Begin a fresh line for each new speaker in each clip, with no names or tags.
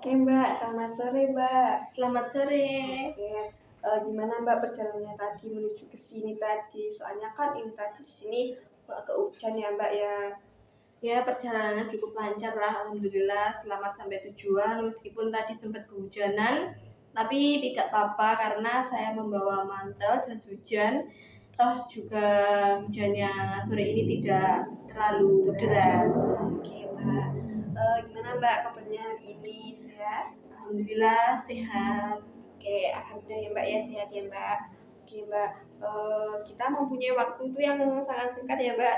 Oke Mbak, selamat sore Mbak.
Selamat sore.
Oke, gimana Mbak perjalanannya tadi menuju ke sini tadi? Soalnya kan ini tadi di sini agak hujan ya Mbak ya.
Ya, perjalanan cukup lancar lah, alhamdulillah. Selamat sampai tujuan, meskipun tadi sempat kehujanan, tapi tidak apa-apa karena saya membawa mantel, jas hujan. Toh juga hujannya sore ini tidak terlalu deras.
Oke Mbak, gimana Mbak kabarnya hari ini? Sehat?
Alhamdulillah sehat.
Oke, alhamdulillah ya Mbak ya, sehat ya Mbak. Oke Mbak, kita mempunyai waktu itu yang sangat singkat ya Mbak.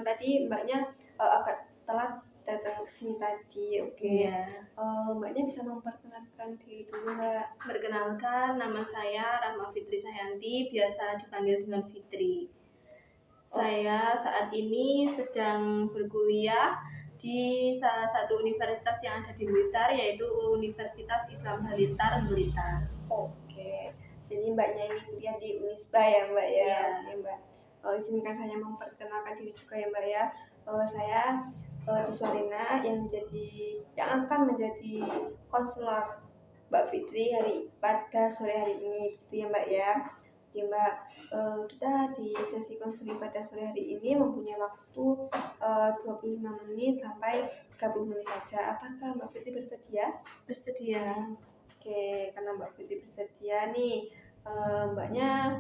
Tadi Mbaknya agak telat datang ke sini tadi. Oke,
Iya.
Mbaknya bisa memperkenalkan diri dulu Mbak.
Perkenalkan, nama saya Rahma Fitri Sayanti, biasa dipanggil dengan Fitri. Saya saat ini sedang berkuliah di salah satu universitas yang ada di Blitar, yaitu Universitas Islam Blitar, Blitar.
Oke, jadi Mbaknya ini kuliah di Unisba ya Mbak ya.
Iya.
Oke Mbak, izinkan saya memperkenalkan diri juga ya Mbak ya. Saya Deswarina yang akan menjadi konselor Mbak Fitri pada sore hari ini, gitu ya Mbak ya. Oke Mbak, kita di sesi konseling pada sore hari ini mempunyai waktu 25 menit sampai 30 menit saja. Apakah Mbak Fitri bersedia?
Bersedia.
Oke, karena Mbak Fitri bersedia nih, Mbaknya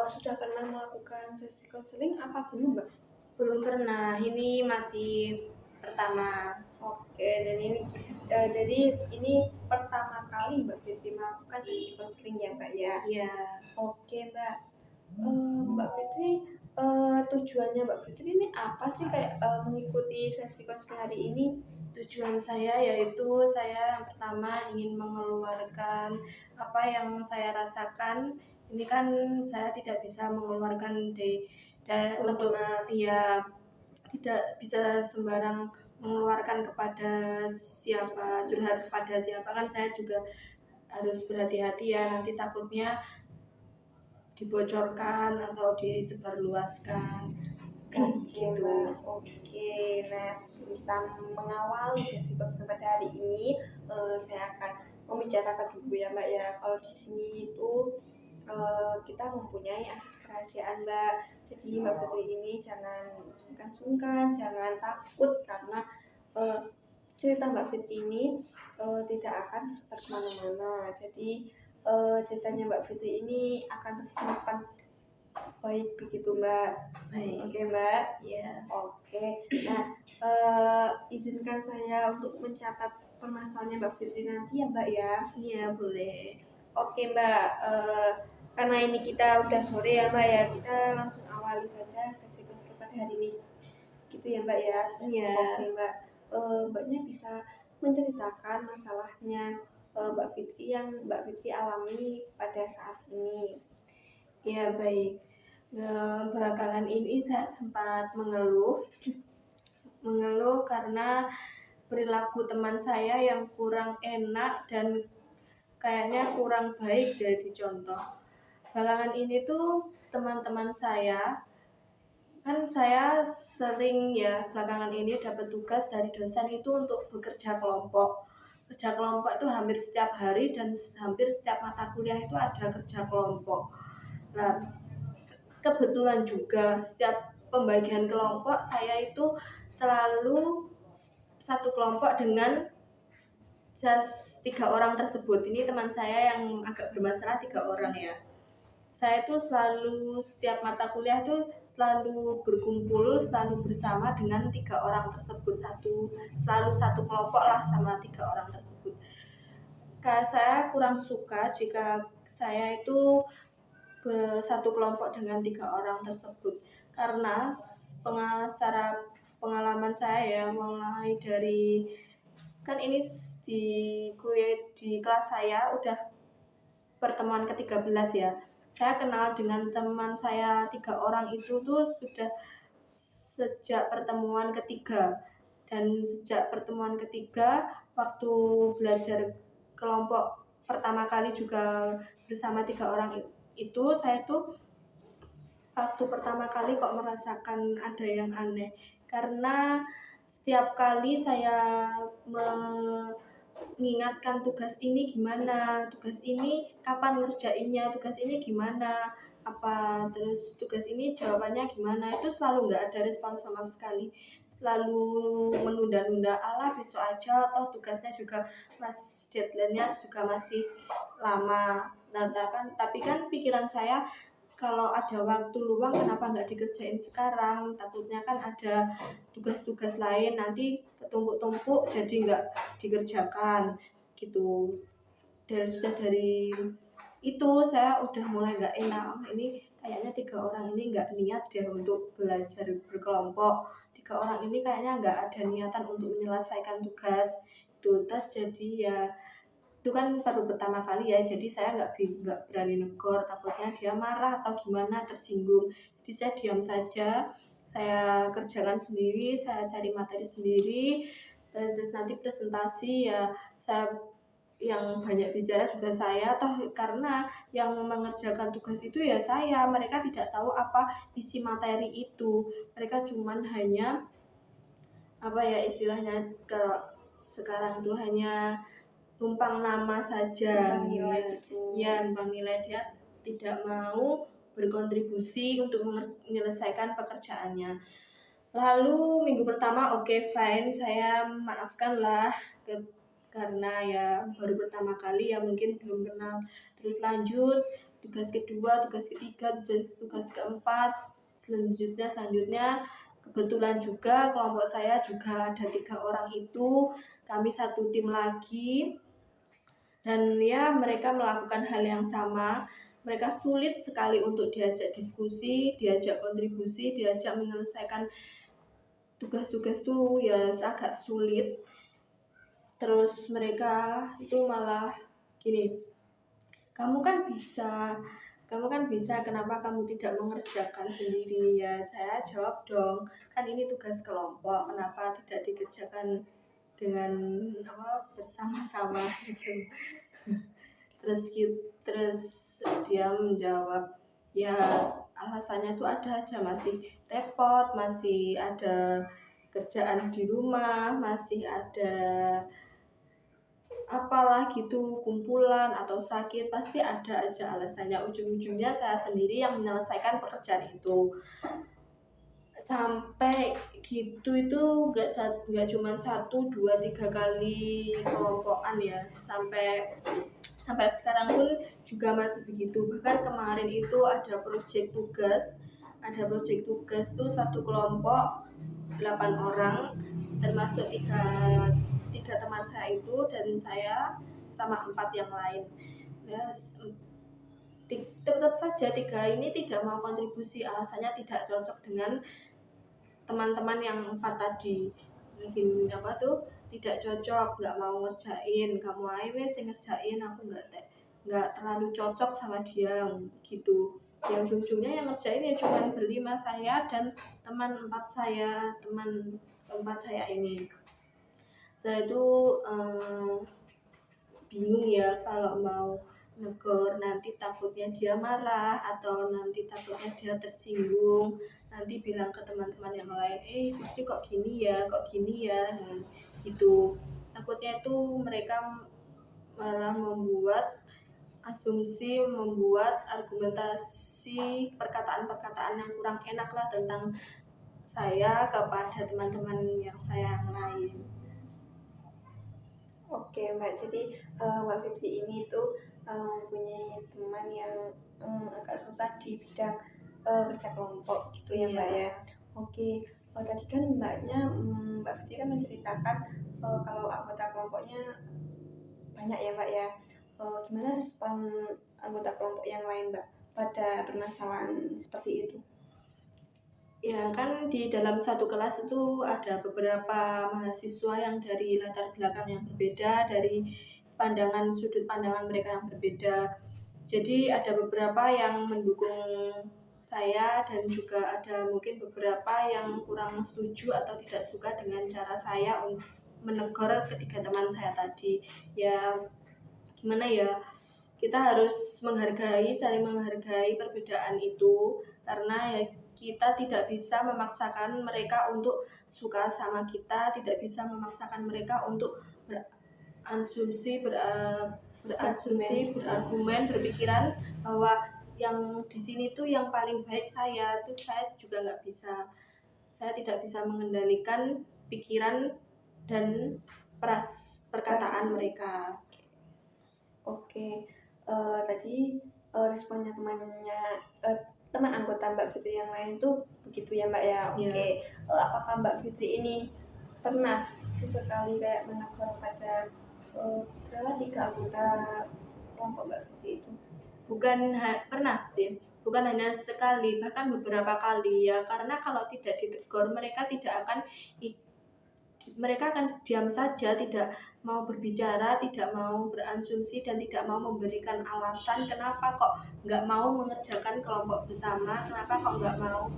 sudah pernah melakukan sesi konseling apa belum Mbak?
Belum pernah, ini masih pertama.
Oke, jadi ini pertama kali Mbak Fitri melakukan sesi konseling ya Mbak ya?
Iya.
Oke Mbak, Mbak Fitri, tujuannya Mbak Fitri ini apa sih kayak mengikuti sesi konseling hari ini?
Tujuan saya yaitu saya yang pertama ingin mengeluarkan apa yang saya rasakan. Ini kan saya tidak bisa mengeluarkan untuk ya tidak bisa sembarang mengeluarkan kepada siapa, curhat kepada siapa, kan saya juga harus berhati-hati ya, nanti takutnya dibocorkan atau disebarluaskan.
Oke Mbak, oke. Nah, sebelum kita mengawali sesi konseling pada hari ini, saya akan membicarakan dulu ya Mbak ya. Kalau di sini itu kita mempunyai akses kerahasiaan Mbak. Jadi Mbak Putri ini jangan sungkan-sungkan, jangan takut karena cerita Mbak Fitri ini tidak akan sebar kemana-mana. Jadi ceritanya Mbak Fitri ini akan tersimpan baik begitu Mbak.
Baik.
Oke Mbak.
Ya.
Oke. Nah, izinkan saya untuk mencatat permasalahannya Mbak Fitri nanti ya Mbak ya.
Iya boleh.
Oke Mbak, karena ini kita udah sore ya Mbak ya, kita langsung awali saja sesi konseling pada hari ini. Gitu ya Mbak ya.
Iya.
Oke Mbak, Mbaknya bisa menceritakan masalahnya Mbak Fitri yang Mbak Fitri alami pada saat ini.
Ya baik. Belakangan ini saya sempat mengeluh karena perilaku teman saya yang kurang enak dan kayaknya kurang baik dari dicontoh. Belakangan ini tuh teman-teman saya, kan saya sering ya belakangan ini dapat tugas dari dosen itu untuk bekerja kelompok. Kerja kelompok itu hampir setiap hari dan hampir setiap mata kuliah itu ada kerja kelompok. Nah, kebetulan juga setiap pembagian kelompok saya itu selalu satu kelompok dengan just 3 orang tersebut. Ini teman saya yang agak bermasalah 3 orang ya. Saya itu selalu setiap mata kuliah itu selalu berkumpul, selalu bersama dengan 3 orang tersebut, selalu satu kelompok lah sama 3 orang tersebut. Saya kurang suka jika saya itu satu kelompok dengan 3 orang tersebut, karena secara pengalaman saya mulai dari kan ini di kuliah di kelas saya udah pertemuan ke-13 ya. Saya kenal dengan teman saya 3 orang itu tuh sudah sejak pertemuan ketiga, dan sejak pertemuan ketiga waktu belajar kelompok pertama kali juga bersama 3 orang itu saya tuh waktu pertama kali kok merasakan ada yang aneh, karena setiap kali saya mengingatkan tugas ini gimana, tugas ini kapan ngerjainnya, tugas ini gimana, apa terus tugas ini jawabannya gimana, itu selalu nggak ada respon sama sekali, selalu menunda-nunda, ala besok aja, atau tugasnya juga deadline-nya juga masih lama. Nah, tapi kan pikiran saya, kalau ada waktu luang kenapa nggak dikerjain sekarang, takutnya kan ada tugas-tugas lain nanti ketumpuk-tumpuk jadi nggak dikerjakan gitu. Dari itu saya udah mulai nggak enak. Ini kayaknya 3 orang ini nggak niat deh untuk belajar berkelompok, 3 orang ini kayaknya nggak ada niatan untuk menyelesaikan tugas itu. Jadi ya itu kan baru pertama kali ya, jadi saya nggak berani negor, takutnya dia marah atau gimana, tersinggung. Jadi saya diam saja, saya kerjakan sendiri, saya cari materi sendiri, terus nanti presentasi ya saya yang banyak bicara juga saya, toh karena yang mengerjakan tugas itu ya saya, mereka tidak tahu apa isi materi itu, mereka cuman hanya apa ya istilahnya, kalau sekarang itu hanya numpang nama saja,
Numpang nilai gitu.
ya numpang nilai, dia tidak mau berkontribusi untuk menyelesaikan pekerjaannya. Lalu minggu pertama oke, fine, saya maafkanlah karena ya baru pertama kali ya, mungkin belum kenal. Terus lanjut tugas kedua, tugas ketiga, tugas keempat, selanjutnya kebetulan juga kelompok saya juga ada 3 orang itu, kami satu tim lagi. Dan ya mereka melakukan hal yang sama, mereka sulit sekali untuk diajak diskusi, diajak kontribusi, diajak menyelesaikan tugas-tugas tuh ya agak sulit. Terus mereka itu malah gini, kamu kan bisa, kenapa kamu tidak mengerjakan sendiri? Ya saya jawab dong, kan ini tugas kelompok, kenapa tidak dikerjakan dengan bersama-sama gitu. Terus dia menjawab, ya alasannya tuh ada aja, masih repot, masih ada kerjaan di rumah, masih ada apalah gitu, kumpulan atau sakit, pasti ada aja alasannya. Ujung-ujungnya saya sendiri yang menyelesaikan pekerjaan itu. Sampai gitu itu nggak cuma 1, 2, 3 kali kelompokan ya, sampai sekarang pun juga masih begitu. Bahkan kemarin itu ada project tugas tuh satu kelompok 8 orang, termasuk tiga teman saya itu, dan saya sama 4 yang lain. Nah, tetap saja 3 ini tidak mau kontribusi, alasannya tidak cocok dengan teman-teman yang 4 tadi. Mungkin tidak cocok, nggak mau ngerjain, kamu aja wes ngerjain, aku nggak terlalu cocok sama dia gitu. Yang ujung-ujungnya yang ngerjain ya cuma berlima, saya dan teman keempat saya ini. Nah itu bingung ya kalau mau negor, nanti takutnya dia marah atau nanti takutnya dia tersinggung, nanti bilang ke teman-teman yang lain, Fitri kok gini ya gitu. Takutnya itu mereka malah membuat asumsi, membuat argumentasi, perkataan-perkataan yang kurang enak lah tentang saya kepada teman-teman yang saya yang lain.
Oke Mbak, jadi Mbak Fitri ini tuh punya teman yang agak susah di bidang kerja kelompok gitu ya Mbak ya. Oke, tadi kan Mbak Fitri kan menceritakan kalau anggota kelompoknya banyak ya Mbak ya. Gimana respon anggota kelompok yang lain Mbak pada permasalahan seperti itu?
Ya kan di dalam satu kelas itu ada beberapa mahasiswa yang dari latar belakang yang berbeda, dari sudut pandangan mereka yang berbeda. Jadi ada beberapa yang mendukung saya dan juga ada mungkin beberapa yang kurang setuju atau tidak suka dengan cara saya untuk menegur ketiga teman saya tadi. Ya gimana ya, kita harus saling menghargai perbedaan itu, karena ya kita tidak bisa memaksakan mereka untuk suka sama kita, tidak bisa memaksakan mereka untuk berargumen, berpikiran bahwa yang di sini tuh yang paling baik saya juga nggak bisa. Saya tidak bisa mengendalikan pikiran dan perkataan mereka.
Oke, tadi responnya teman anggota Mbak Fitri yang lain tuh begitu ya Mbak ya. Oke, apakah Mbak Fitri ini pernah sesekali kayak menegur pada berapa 3 anggota kelompok Mbak Fitri itu?
Pernah sih, bukan hanya sekali, bahkan beberapa kali ya. Karena kalau tidak ditegur, mereka akan diam saja, tidak mau berbicara, tidak mau berasumsi, dan tidak mau memberikan alasan kenapa kok nggak mau mengerjakan kelompok bersama, kenapa kok nggak mau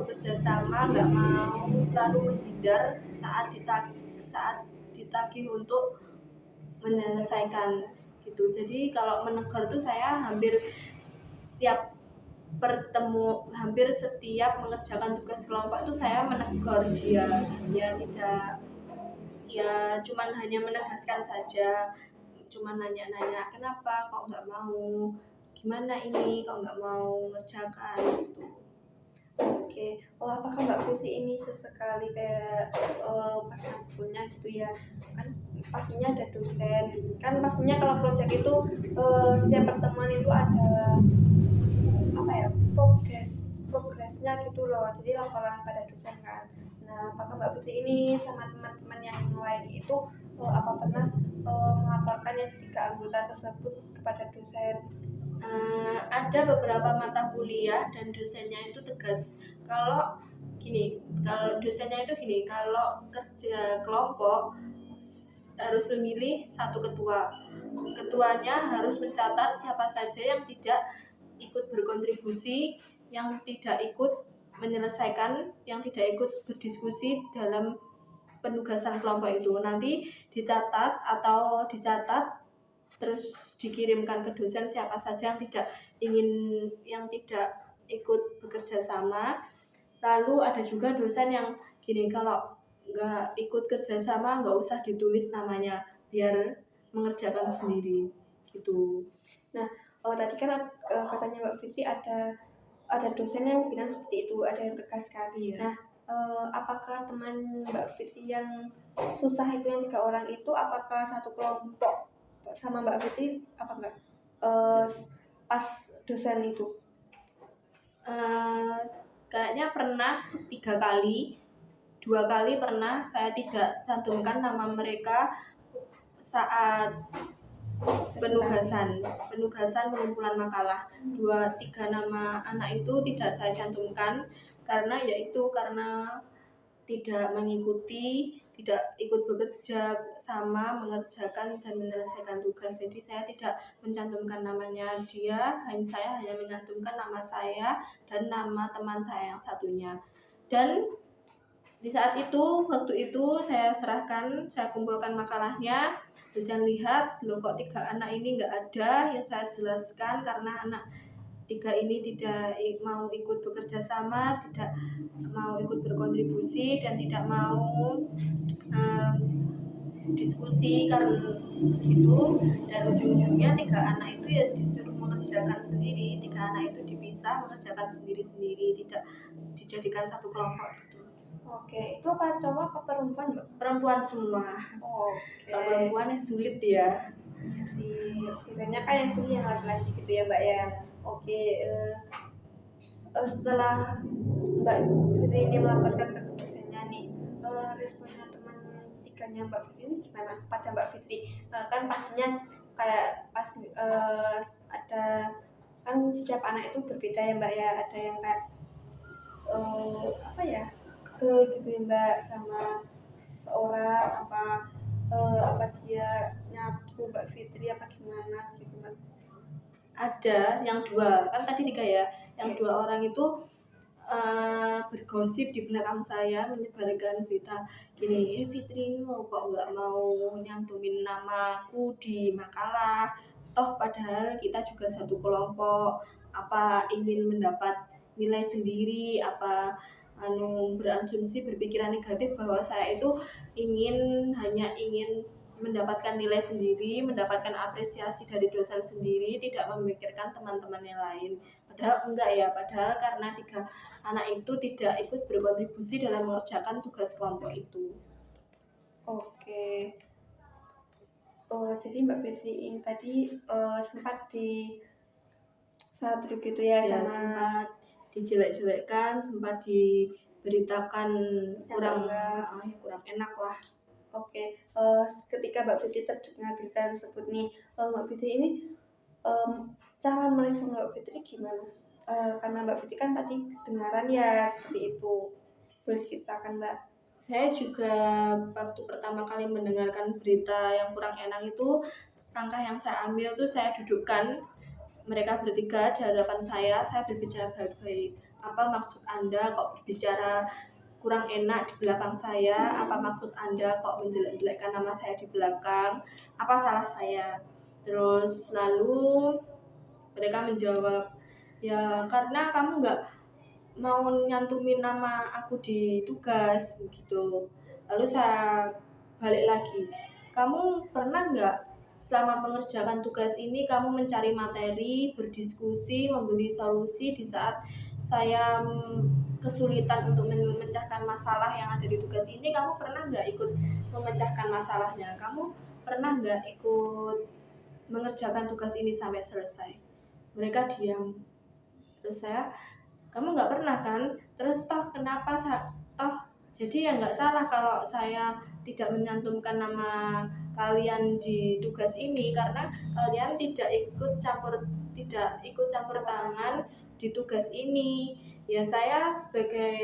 bekerja sama, nggak mau, selalu menghindar saat ditagih untuk menyelesaikan gitu. Jadi kalau menegur tuh saya hampir setiap mengerjakan tugas kelompok itu saya menegur dia, cuman hanya menegaskan saja, cuman nanya-nanya kenapa kok nggak mau, gimana ini kok nggak mau ngerjakan gitu.
Oke, apakah Mbak Fitri ini sesekali kayak pas matkulnya gitu ya, kan pastinya ada dosen, kan pastinya kalau proyek itu setiap pertemuan itu ada apa ya, progresnya gitu loh, jadi laporan pada dosen kan. Nah, apakah Mbak Fitri ini sama teman-teman yang lain itu apa pernah melaporkan yang 3 anggota tersebut kepada dosen?
Ada beberapa mata kuliah dan dosennya itu tegas. Kalau dosennya itu gini, kalau kerja kelompok harus memilih satu ketua. Ketuanya harus mencatat siapa saja yang tidak ikut berkontribusi, yang tidak ikut menyelesaikan, yang tidak ikut berdiskusi dalam penugasan kelompok itu. Nanti dicatat terus dikirimkan ke dosen siapa saja yang tidak ikut bekerja sama. Lalu ada juga dosen yang gini, kalau nggak ikut kerja sama nggak usah ditulis namanya, biar mengerjakan sendiri gitu.
Nah, tadi kan katanya Mbak Fitri ada dosen yang bilang seperti itu, ada yang tegas sekali. Nah, apakah teman Mbak Fitri yang susah itu yang 3 orang itu apakah satu kelompok sama Mbak Fitri apa enggak pas dosen itu?
Kayaknya pernah 3 kali, 2 kali pernah saya tidak cantumkan nama mereka saat penugasan pengumpulan makalah. 2-3 nama anak itu tidak saya cantumkan karena tidak mengikuti, tidak ikut bekerja sama, mengerjakan dan menyelesaikan tugas. Jadi saya tidak mencantumkan namanya dia, saya hanya mencantumkan nama saya dan nama teman saya yang satunya. Dan di waktu itu saya kumpulkan makalahnya. Dosen lihat, loh kok 3 anak ini nggak ada, ya saya jelaskan karena anak 3 ini tidak mau ikut bekerja sama, tidak mau ikut berkontribusi, dan tidak mau diskusi karena gitu. Dan ujung-ujungnya 3 anak itu ya disuruh mengerjakan sendiri, 3 anak itu dipisah mengerjakan sendiri-sendiri, tidak dijadikan satu kelompok gitu.
Oke, itu apa cowok apa perempuan Mbak?
Perempuan semua.
Oke.
Kalau perempuannya sulit ya.
Biasanya kan yang sulit yang laki-laki gitu ya Mbak ya. Oke, setelah Mbak Fitri ini melaporkan ke dosennya nih, responnya teman 3-nya Mbak Fitri ini gimana pada Mbak Fitri? Kan pastinya kayak pas ada kan setiap anak itu berbeda ya Mbak ya, ada yang kayak apa ya, gitu ya Mbak sama seorang apa dia nyatu Mbak Fitri apa gimana gitu Mbak?
Ada yang 2, kan tadi 3 ya, yang 2 orang itu bergosip di belakang saya, menyebarkan berita gini, Fitri ini kok nggak mau nyantumin namaku di makalah, toh padahal kita juga satu kelompok, apa ingin mendapat nilai sendiri, apa berasumsi berpikiran negatif bahwa saya itu hanya ingin mendapatkan nilai sendiri, mendapatkan apresiasi dari dosen sendiri, tidak memikirkan teman-teman yang lain. Padahal enggak ya, padahal karena 3 anak itu tidak ikut berkontribusi dalam mengerjakan tugas kelompok itu.
Oke. Jadi Mbak Fitri ini tadi sempat di satu gitu ya,
Ya,
sama
sempat dijelek-jelekkan, sempat diberitakan kurang enak lah.
Oke, ketika Mbak Fitri terdengar berita tersebut nih, Mbak Fitri ini cara merespon Mbak Fitri gimana? Karena Mbak Fitri kan tadi dengaran ya seperti itu. Boleh diceritakan Mbak?
Saya juga waktu pertama kali mendengarkan berita yang kurang enak itu, langkah yang saya ambil tuh saya dudukkan mereka bertiga di hadapan saya berbicara baik-baik. Apa maksud Anda kok berbicara kurang enak di belakang saya? Apa maksud Anda kok menjelek-jelekkan nama saya di belakang? Apa salah saya? Terus lalu mereka menjawab, ya karena kamu nggak mau nyantumin nama aku di tugas gitu. Lalu saya balik lagi, kamu pernah nggak selama mengerjakan tugas ini kamu mencari materi, berdiskusi, memberi solusi di saat saya kesulitan untuk memecahkan masalah yang ada di tugas ini? Kamu pernah nggak ikut memecahkan masalahnya? Kamu pernah nggak ikut mengerjakan tugas ini sampai selesai? Mereka diam. Terus saya, kamu nggak pernah kan? Terus toh kenapa toh jadi ya nggak salah kalau saya tidak menyantumkan nama kalian di tugas ini karena kalian tidak ikut campur tangan di tugas ini. Ya saya sebagai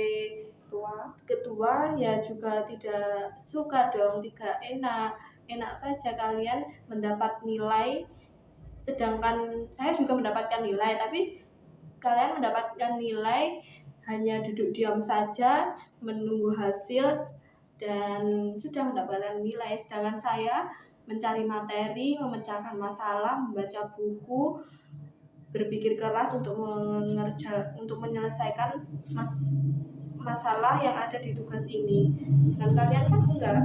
ketua ya juga tidak suka dong, tidak enak saja kalian mendapat nilai sedangkan saya juga mendapatkan nilai, tapi kalian mendapatkan nilai hanya duduk diam saja menunggu hasil dan sudah mendapatkan nilai, sedangkan saya mencari materi, memecahkan masalah, membaca buku, berpikir keras untuk menyelesaikan masalah yang ada di tugas ini. Dan kalian kan enggak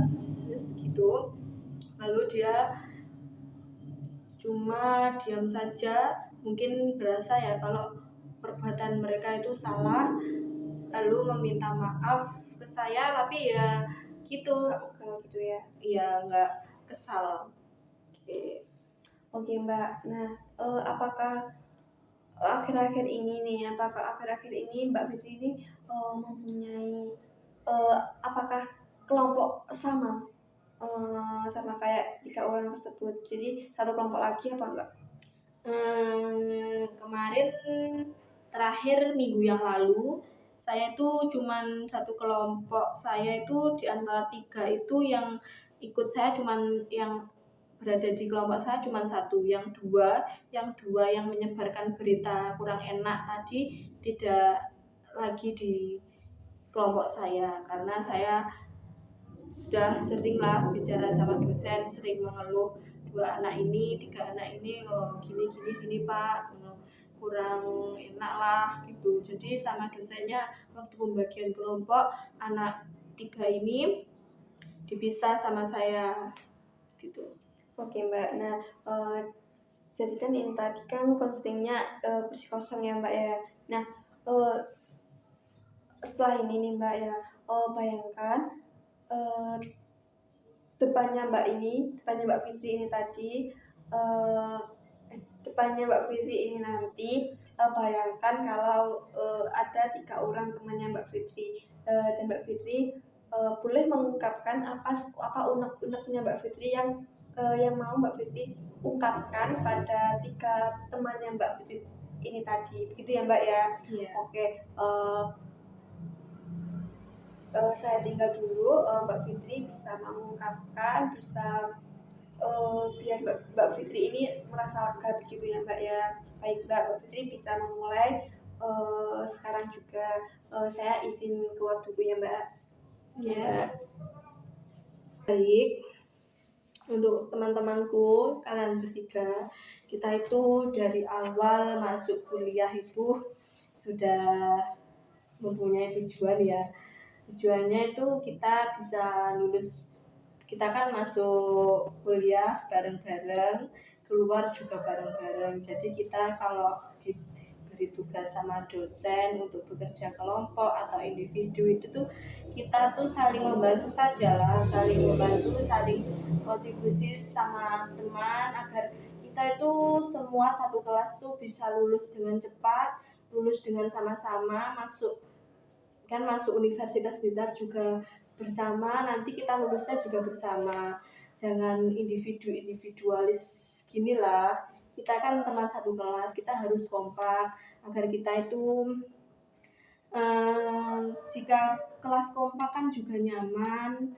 gitu. Lalu dia cuma diam saja, mungkin berasa ya kalau perbuatan mereka itu salah, lalu meminta maaf ke saya, tapi ya gitu,
gitu ya?
iya nggak kesal.
Oke Mbak. Nah, apakah akhir-akhir ini Mbak Fitri ini mempunyai apakah kelompok sama sama kayak 3 orang tersebut? Jadi satu kelompok lagi apa enggak?
Kemarin terakhir minggu yang lalu saya itu cuman satu kelompok, saya itu di antara 3 itu yang ikut saya cuman yang berada di kelompok saya cuma 1, yang dua yang menyebarkan berita kurang enak tadi tidak lagi di kelompok saya karena saya sudah sering lah bicara sama dosen, sering mengeluh 3 anak ini gini Pak, kurang enak lah gitu. Jadi sama dosennya waktu pembagian kelompok anak 3 ini dipisah sama saya gitu.
Oke Mbak. Nah, jadi kan ini tadi kan konselingnya bersih kosong ya Mbak ya. Nah, setelah ini nih Mbak ya, bayangkan depannya Mbak Fitri ini tadi, depannya Mbak Fitri ini nanti, bayangkan kalau ada 3 orang temannya Mbak Fitri, dan Mbak Fitri boleh mengungkapkan apa unek-uneknya Mbak Fitri yang mau Mbak Fitri ungkapkan pada 3 temannya Mbak Fitri ini tadi, begitu ya Mbak ya?
Iya.
Oke, saya tinggal dulu, Mbak Fitri bisa mengungkapkan, biar Mbak Fitri ini merasa lega begitu ya Mbak ya. Baik Mbak Fitri bisa memulai sekarang juga. Saya izin keluar dulu ya Mbak.
Ya. Baik. Untuk teman-temanku, kalian bertiga, kita itu dari awal masuk kuliah itu sudah mempunyai tujuan ya. Tujuannya itu kita bisa lulus kita kan masuk kuliah bareng-bareng, keluar juga bareng-bareng. Jadi kita kalau diberi tugas sama dosen untuk bekerja kelompok atau individu itu tuh kita tuh saling membantu saja lah, saling membantu, saling kontribusi sama teman agar kita itu semua satu kelas tuh bisa lulus dengan cepat, lulus dengan sama-sama, masuk universitas Blitar juga bersama, nanti kita lulusnya juga bersama. Jangan individualis gini lah, kita kan teman satu kelas, kita harus kompak agar kita itu jika kelas kompak kan juga nyaman,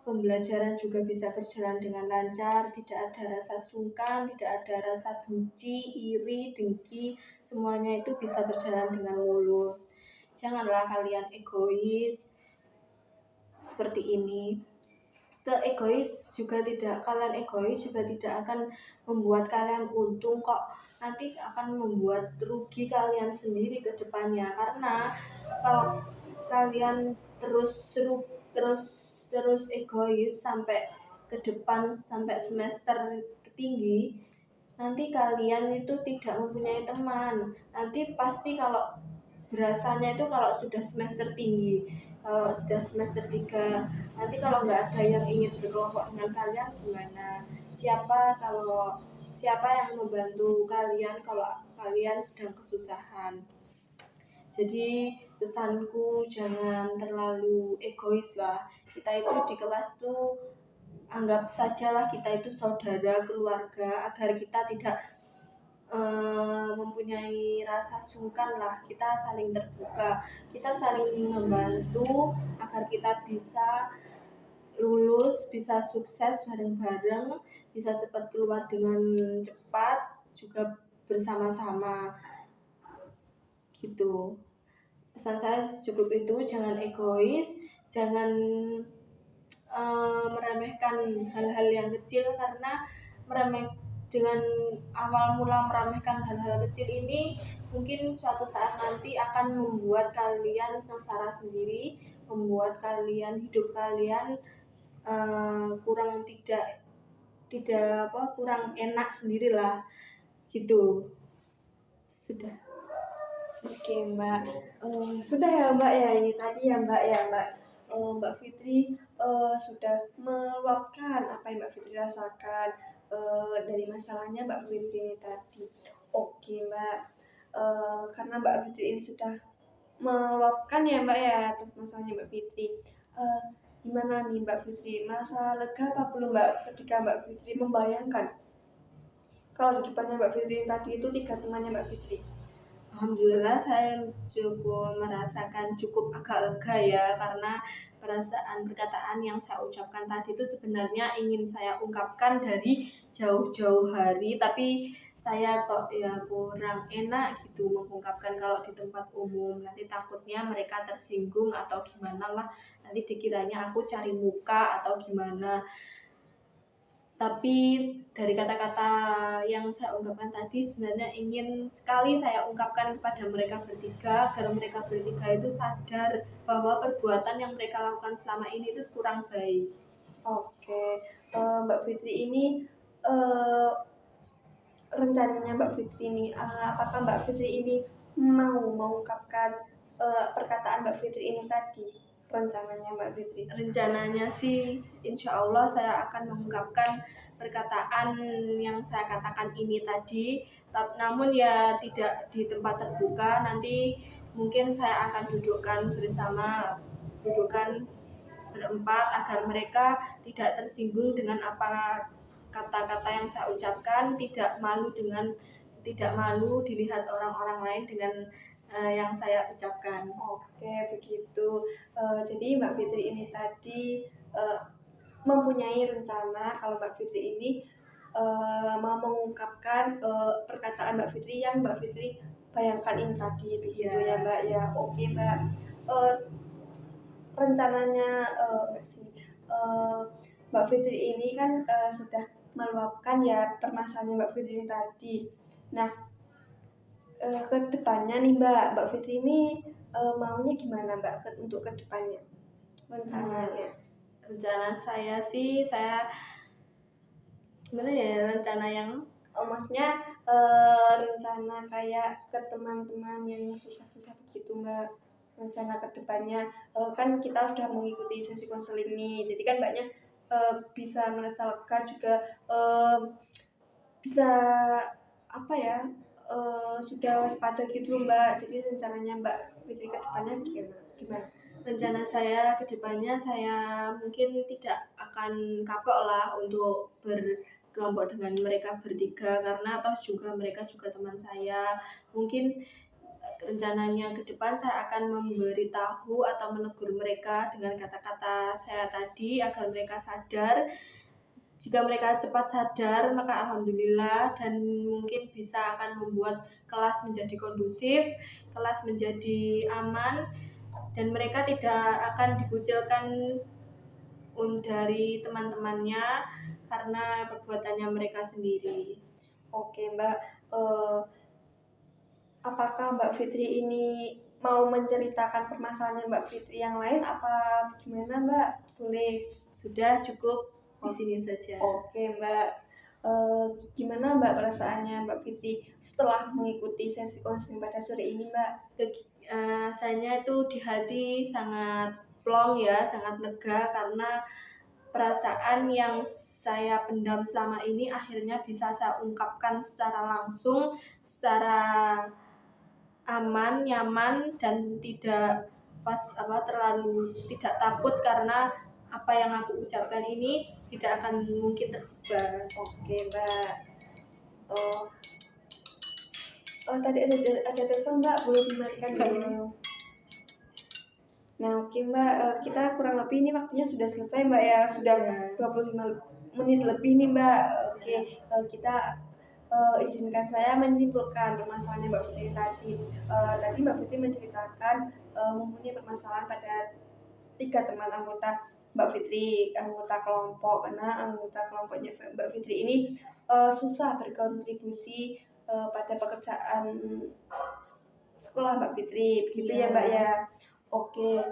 pembelajaran juga bisa berjalan dengan lancar, tidak ada rasa sungkan, tidak ada rasa benci, iri, dengki, semuanya itu bisa berjalan dengan mulus. Janganlah kalian egois seperti ini. Kalian egois juga tidak akan membuat kalian untung kok. Nanti akan membuat rugi kalian sendiri ke depannya, karena kalau kalian terus egois sampai ke depan, sampai semester tinggi, nanti kalian itu tidak mempunyai teman. Nanti pasti kalau berasanya itu kalau sudah semester tinggi, kalau sudah semester 3, nanti kalau nggak ada yang ingin berkelompok dengan kalian gimana? Siapa yang membantu kalian kalau kalian sedang kesusahan? Jadi pesanku jangan terlalu egois lah. Kita itu di kelas tuh anggap sajalah kita itu saudara, keluarga, agar kita tidak mempunyai rasa sungkan lah. Kita saling terbuka, kita saling membantu agar kita bisa lulus, bisa sukses bareng-bareng, bisa cepat keluar dengan cepat, juga bersama-sama gitu. Pesan saya cukup itu, jangan egois, jangan meremehkan hal-hal yang kecil, karena dengan awal mula meremehkan hal-hal kecil ini mungkin suatu saat nanti akan membuat kalian sengsara sendiri, membuat hidup kalian kurang enak sendirilah gitu. Sudah.
Oke Mbak, sudah ya Mbak ya, ini tadi ya Mbak Mbak Fitri sudah meluapkan apa yang Mbak Fitri rasakan dari masalahnya Mbak Fitri ini tadi. Oke Mbak, karena Mbak Fitri ini sudah meluapkan ya Mbak ya atas masalahnya Mbak Fitri. Gimana nih Mbak Fitri, merasa lega apa belum Mbak ketika Mbak Fitri membayangkan kalau di depannya Mbak Fitri tadi itu 3 temannya Mbak Fitri?
Alhamdulillah saya merasakan cukup agak lega ya, karena perkataan yang saya ucapkan tadi itu sebenarnya ingin saya ungkapkan dari jauh-jauh hari, tapi saya kok ya kurang enak gitu mengungkapkan kalau di tempat umum, nanti takutnya mereka tersinggung atau gimana lah, nanti dikiranya aku cari muka atau gimana. Tapi dari kata-kata yang saya ungkapkan tadi sebenarnya ingin sekali saya ungkapkan kepada mereka bertiga, agar mereka bertiga itu sadar bahwa perbuatan yang mereka lakukan selama ini itu kurang baik.
Oke, Mbak Fitri ini rencananya Mbak Fitri ini, apakah Mbak Fitri ini mau mengungkapkan perkataan Mbak Fitri ini tadi? Rencananya Mbak Fitri?
Rencananya sih insya Allah saya akan mengungkapkan perkataan yang saya katakan ini tadi, namun ya tidak di tempat terbuka, nanti mungkin saya akan dudukkan berempat agar mereka tidak tersinggung dengan apa kata-kata yang saya ucapkan, tidak malu dilihat orang-orang lain dengan yang saya ucapkan.
Oke, begitu. Jadi Mbak Fitri ini tadi mempunyai rencana kalau Mbak Fitri ini mau mengungkapkan perkataan Mbak Fitri yang Mbak Fitri bayangkan ini tadi, begitu ya Mbak ya. Oke Mbak, rencananya Mbak Fitri ini kan sudah meluapkan ya permasalahannya Mbak Fitri ini tadi. Nah, ke depannya nih Mbak Fitri ini maunya gimana Mbak untuk ke depannya? rencananya?
Rencana saya sih, saya gimana ya, rencana yang
Maksudnya rencana kayak ke teman-teman yang susah-susah begitu Mbak, rencana ke depannya. Kan kita sudah mengikuti sesi konseling nih, jadi kan Mbaknya bisa merasa lega juga, bisa apa ya, sudah waspada gitu loh Mbak. Jadi rencananya Mbak Fitri ke depannya gimana?
rencana saya ke depannya, saya mungkin tidak akan kapok lah untuk berkelompok dengan mereka bertiga, karena toh juga mereka juga teman saya. Mungkin rencananya ke depan saya akan memberitahu atau menegur mereka dengan kata-kata saya tadi agar mereka sadar. Jika mereka cepat sadar, maka alhamdulillah, dan mungkin bisa akan membuat kelas menjadi kondusif, kelas menjadi aman, dan mereka tidak akan dikucilkan dari teman-temannya karena perbuatannya mereka sendiri.
Oke Mbak, apakah Mbak Fitri ini mau menceritakan permasalahan Mbak Fitri yang lain apa gimana Mbak? Boleh.
Sudah cukup di sini saja.
Oke Mbak, gimana Mbak perasaannya Mbak Fitri setelah mengikuti sesi konseling pada sore ini Mbak?
Rasanya itu di hati sangat plong ya, sangat lega, karena perasaan yang saya pendam selama ini akhirnya bisa saya ungkapkan secara langsung, secara aman, nyaman, dan tidak terlalu tidak takut, karena apa yang aku ucapkan ini tidak akan mungkin tersebar.
Oke Mbak, tadi ada telepon Mbak, boleh dimatikan dulu. Nah oke Mbak, kita kurang lebih ini waktunya sudah selesai Mbak ya, sudah 25 menit lebih nih Mbak. Oke, kita izinkan saya menyimpulkan permasalahan Mbak Fitri tadi. Tadi Mbak Fitri menceritakan mempunyai permasalahan pada 3 teman anggota Mbak Fitri, anggota kelompok, karena anggota kelompoknya Mbak Fitri ini susah berkontribusi pada pekerjaan sekolah Mbak Fitri, begitu ya Mbak ya. Oke,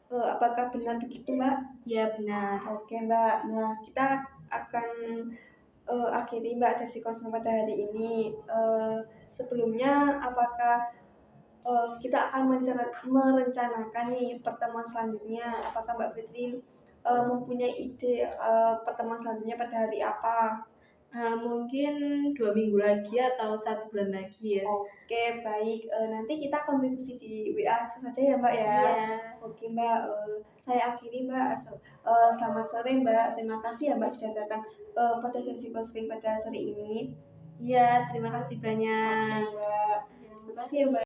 apakah benar begitu Mbak?
Ya benar.
Oke Mbak, nah kita akan akhiri Mbak sesi konseling pada hari ini. Sebelumnya apakah kita akan merencanakan nih pertemuan selanjutnya? Apakah Mbak Fitri mempunyai ide pertemuan selanjutnya pada hari apa?
Mungkin 2 minggu lagi atau 1 bulan lagi ya.
Oke baik, nanti kita kontribusi di WA saja ya Mbak ya.
Iya.
Oke Mbak, saya akhiri Mbak. Selamat sore Mbak, terima kasih ya Mbak sudah datang pada sesi konseling pada sore ini.
Iya, terima kasih banyak.
Oke Mbak, terima kasih ya Mbak.